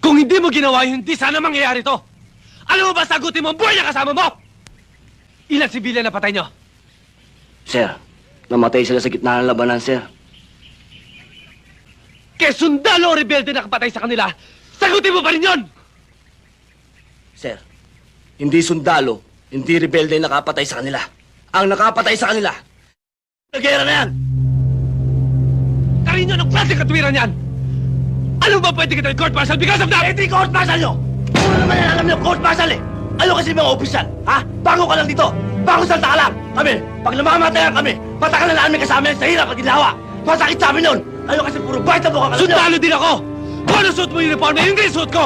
Kung hindi mo ginawa yun, hindi sana mangyayari to. Alam mo ba, sagutin mo ang buhay na kasama mo! Ilan sibilyan na patay nyo? Sir, namatay sila sa gitna ng labanan, sir. Kaya sundalo o rebelde na kapatay sa kanila, sagutin mo pa rin yun! Sir, hindi sundalo, hindi rebelde ang nakapatay sa kanila. Ang nakapatay sa kanila, nagera na yan! Karin nyo, anong klaseng katwiran yan? Alam mo ba pwede kita i-court martial because of that? Hindi court martial nyo! Ano naman yan, alam nyo, court martial eh! Ano kasi mga opisyal, ha? Bago ka lang dito! Bago salta ka lang! Kami, pag namamatayan kami, patagal na namin kasama yan sa hirap at ginawa! Masakit sa amin nun! Ano kasi puro bite na buka ka lang! Sundalo din ako! Kung ano suot mo yung uniform na hindi suot ko!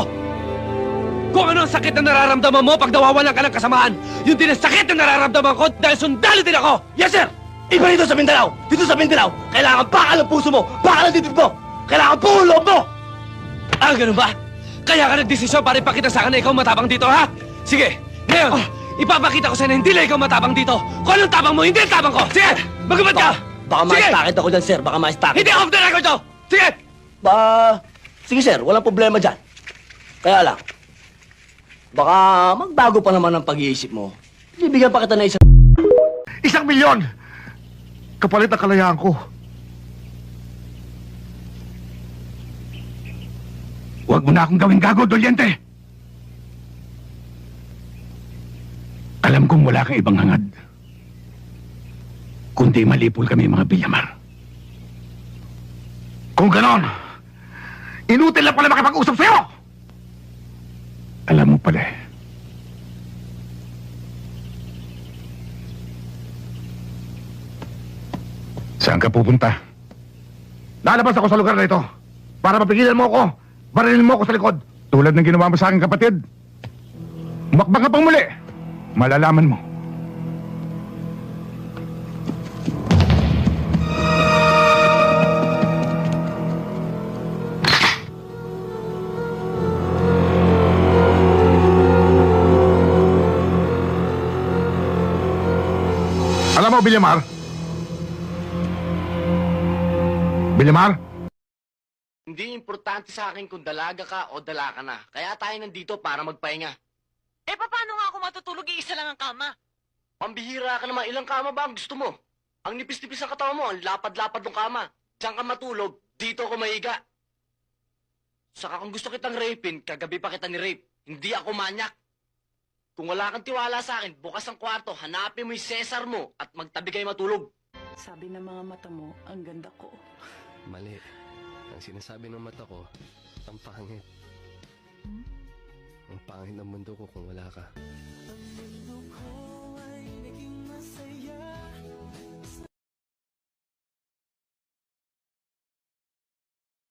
Kung ano ang sakit na nararamdaman mo pag nawawalan ka ng kasamaan, yun din ang sakit na nararamdaman ko dahil sundalo din ako! Yes, sir! Iba dito sa Mindanao! Dito sa Mindanao, kailangan bakal ang puso mo! Bakal ang dibdib mo! Kailangan buo loob mo! Ah, ganun ba? Kaya ka nagdesisyon para ipakita sa akin na ikaw matapang dito, ha? Sige, ngayon, ipapakita ko sa'yo na hindi lang ikaw matapang dito. Kung anong tapang mo, hindi ang tapang ko! Sige, magubad ka! Baka Sige! ma-stakit ako dyan, sir. Baka ma-stakit. Hindi off the record to! Sige! Sige, sir. Walang problema dyan. Kaya lang, baka magbago pa naman ang pag-iisip mo. Bibigyan pa kita na isang... 1,000,000! Kapalit ang kalayaan ko. Huwag mo na akong gawing gago, Dolyente! Alam kong wala kang ibang hangad. Kundi malipol kami mga Villamar. Kung ganon, inutil lang pala makipag-usap sa'yo! Alam mo pala eh. Saan ka pupunta? Lalabas ako sa lugar na ito para mapigilan mo ako. Barilin mo ako sa likod. Tulad ng ginawa mo sa aking kapatid. Umakbang ka pang muli. Malalaman mo. Alam mo, Villamar? Villamar? Hindi importante sa akin kung dalaga ka o dala ka na. Kaya tayo nandito para magpahinga. Eh, paano nga ako matutulog? Iisa lang ang kama. Pambihira ka naman. Ilang kama ba ang gusto mo? Ang nipis-nipis ng katawan mo. Ang lapad-lapad ng kama. Diyan ka matulog. Dito ako mahiga. Saka kung gusto kitang rapin, kagabi pa kita ni-rape. Hindi ako manyak. Kung wala kang tiwala sa akin, bukas ang kwarto, hanapin mo yung Cesar mo at magtabi kayo matulog. Sabi ng mga mata mo, ang ganda ko. Mali. Ang sinasabi ng mata ko, ang pangit. Ang pangit ng mundo ko kung wala ka.